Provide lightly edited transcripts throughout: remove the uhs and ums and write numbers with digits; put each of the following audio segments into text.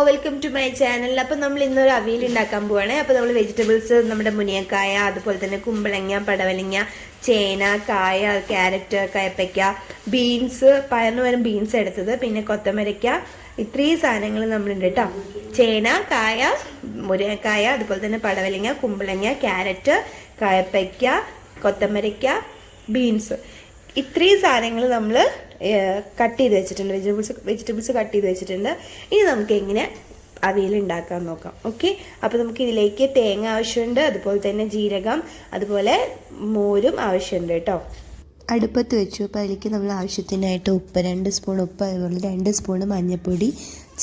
Welcome to my channel. അപ്പോൾ നമ്മൾ ഇന്നൊരു അവിയൽ ഉണ്ടാക്കാൻ പോവാണ്. അപ്പോൾ നമ്മൾ വെജിറ്റബിൾസ് നമ്മുടെ മുനിയക്കായ, അതുപോലെ തന്നെ കുമ്പളങ്ങ, പടവലങ്ങ, ചേന, കായ, ക്യാരറ്റ്, കയപ്പയ്ക്ക, ബീൻസ്, പയറിന് പകരം ബീൻസ് എടുത്തത്, പിന്നെ കൊത്തമരയ്ക്ക, ഇത്രയും സാധനങ്ങൾ നമ്മളുണ്ട് കേട്ടോ. ചേന, കായ, മുരിങ്ങക്കായ, അതുപോലെ തന്നെ പടവലങ്ങ, കുമ്പളങ്ങ, ക്യാരറ്റ്, കയപ്പയ്ക്ക, കൊത്തമരയ്ക്ക, ബീൻസ്, ഇത്രയും സാധനങ്ങൾ നമ്മൾ കട്ട് ചെയ്ത് വെച്ചിട്ടുണ്ട്. വെജിറ്റബിൾസ് കട്ട് ചെയ്ത് വെച്ചിട്ടുണ്ട്. ഇനി നമുക്ക് എങ്ങനെ അവിയൽ ഉണ്ടാക്കാൻ നോക്കാം. ഓക്കെ, അപ്പോൾ നമുക്ക് ഇതിലേക്ക് തേങ്ങ ആവശ്യമുണ്ട്, അതുപോലെ തന്നെ ജീരകം, അതുപോലെ മോരും ആവശ്യമുണ്ട് കേട്ടോ. അടുപ്പത്ത് വെച്ചു. അപ്പോൾ അതിലേക്ക് നമ്മൾ ആവശ്യത്തിനായിട്ട് ഉപ്പ്, 2 സ്പൂൺ ഉപ്പ്, അതുപോലെ 2 സ്പൂൺ മഞ്ഞൾപ്പൊടി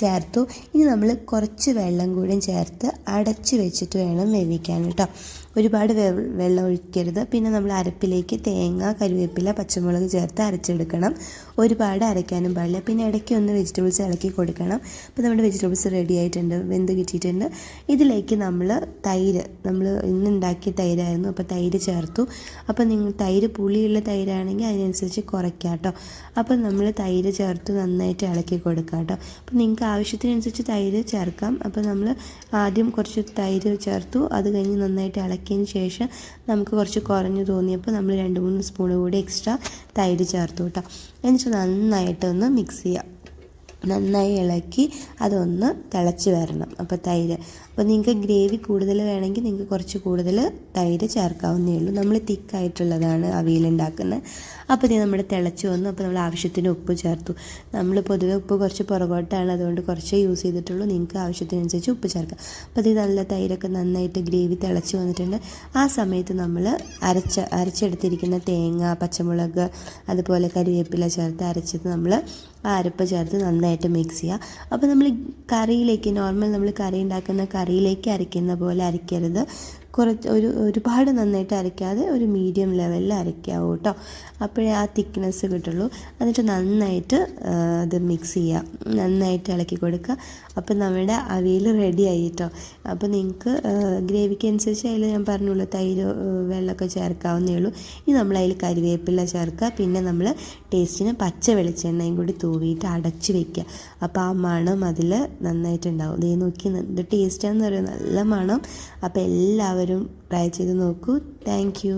ചേർത്തു. ഇനി നമ്മൾ കുറച്ച് വെള്ളം കൂടി ചേർത്ത് അടച്ച് വെച്ചിട്ട് വേണം വേവിക്കാൻ കേട്ടോ. ഒരുപാട് വെള്ളം ഒഴിക്കരുത്. പിന്നെ നമ്മൾ അരപ്പിലേക്ക് തേങ്ങ, കരിവേപ്പില, പച്ചമുളക് ചേർത്ത് അരച്ചെടുക്കണം. ഒരുപാട് അരയ്ക്കാനും പാടില്ല. പിന്നെ ഇടയ്ക്ക് ഒന്ന് വെജിറ്റബിൾസ് ഇളക്കി കൊടുക്കണം. അപ്പോൾ നമ്മുടെ വെജിറ്റബിൾസ് റെഡി ആയിട്ടുണ്ട്, വെന്ത് കിട്ടിയിട്ടുണ്ട്. ഇതിലേക്ക് നമ്മൾ തൈര്, നമ്മൾ ഇന്നുണ്ടാക്കിയ തൈരായിരുന്നു, അപ്പോൾ തൈര് ചേർത്തു. അപ്പോൾ നിങ്ങൾ തൈര് പുളിയുള്ള തൈരാണെങ്കിൽ അതിനനുസരിച്ച് കുറയ്ക്കാം കേട്ടോ. അപ്പോൾ നമ്മൾ തൈര് ചേർത്ത് നന്നായിട്ട് ഇളക്കി കൊടുക്കാം കേട്ടോ. അപ്പോൾ നിങ്ങൾക്ക് ആവശ്യത്തിനനുസരിച്ച് തൈര് ചേർക്കാം. അപ്പോൾ നമ്മൾ ആദ്യം കുറച്ച് തൈര് ചേർത്തു, അത് കഴിഞ്ഞ് നന്നായിട്ട് ഇളക്കിയതിന് ശേഷം നമുക്ക് കുറച്ച് കുറഞ്ഞു തോന്നിയപ്പോൾ നമ്മൾ 2-3 സ്പൂൺ കൂടി എക്സ്ട്രാ തൈര് ചേർത്തു കേട്ടോ. എന്നിട്ട് നന്നായിട്ടൊന്ന് മിക്സ് ചെയ്യാം. നന്നായി ഇളക്കി അതൊന്ന് തിളച്ച് വരണം. അപ്പോൾ തൈര്, അപ്പോൾ നിങ്ങൾക്ക് ഗ്രേവി കൂടുതൽ വേണമെങ്കിൽ നിങ്ങൾക്ക് കുറച്ച് കൂടുതൽ തൈര് ചേർക്കാവുന്നേ ഉള്ളൂ. നമ്മൾ തിക്കായിട്ടുള്ളതാണ് അവിയൽ ഉണ്ടാക്കുന്നത്. അപ്പോൾ ഇത് നമ്മുടെ തിളച്ച് വന്നു. അപ്പോൾ നമ്മൾ ആവശ്യത്തിന് ഉപ്പ് ചേർത്തു. നമ്മൾ പൊതുവെ ഉപ്പ് കുറച്ച് പുറകോട്ടാണ്, അതുകൊണ്ട് കുറച്ചേ യൂസ് ചെയ്തിട്ടുള്ളൂ. നിങ്ങൾക്ക് ആവശ്യത്തിനനുസരിച്ച് ഉപ്പ് ചേർക്കാം. അപ്പോൾ ഇത് നല്ല തൈരൊക്കെ നന്നായിട്ട് ഗ്രേവി തിളച്ച് വന്നിട്ടുണ്ട്. ആ സമയത്ത് നമ്മൾ അരച്ചെടുത്തിരിക്കുന്ന തേങ്ങ, പച്ചമുളക്, അതുപോലെ കരിവേപ്പില ചേർത്ത് അരച്ചത് നമ്മൾ ആ അരപ്പ് ചേർത്ത് നന്നായിട്ട് മിക്സ് ചെയ്യുക. അപ്പോൾ നമ്മൾ കറിയിലേക്ക്, നോർമൽ നമ്മൾ കറി ഉണ്ടാക്കുന്ന കറിയിലേക്ക് അരയ്ക്കുന്ന പോലെ അരയ്ക്കരുത്. ഒരുപാട് നന്നായിട്ട് അരയ്ക്കാതെ ഒരു മീഡിയം ലെവലിൽ അരയ്ക്കാവൂ കേട്ടോ. അപ്പോഴേ ആ തിക്നെസ് കിട്ടുള്ളൂ. എന്നിട്ട് നന്നായിട്ട് അത് മിക്സ് ചെയ്യുക, നന്നായിട്ട് ഇളക്കി കൊടുക്കുക. അപ്പോൾ നമ്മുടെ അവിയൽ റെഡി ആയി കേട്ടോ. അപ്പോൾ നിങ്ങൾക്ക് ഗ്രേവിക്ക് അനുസരിച്ച് അതിൽ ഞാൻ പറഞ്ഞുള്ളൂ തൈര്, വെള്ളമൊക്കെ ചേർക്കാവുന്നേ ഉള്ളൂ. ഇനി നമ്മൾ അതിൽ കരിവേപ്പില ചേർക്കുക. പിന്നെ നമ്മൾ ടേസ്റ്റിന് പച്ച വെളിച്ചെണ്ണയും കൂടി തൂവിയിട്ട് അടച്ച് വയ്ക്കുക. അപ്പോൾ ആ മണം അതിൽ നന്നായിട്ടുണ്ടാവും. ദേ നോക്കി, ഇത് ടേസ്റ്റാണെന്ന് പറയുന്നത്, നല്ല മണം. അപ്പോൾ എല്ലാവരും ട്രൈ ചെയ്ത് നോക്കൂ. Thank you.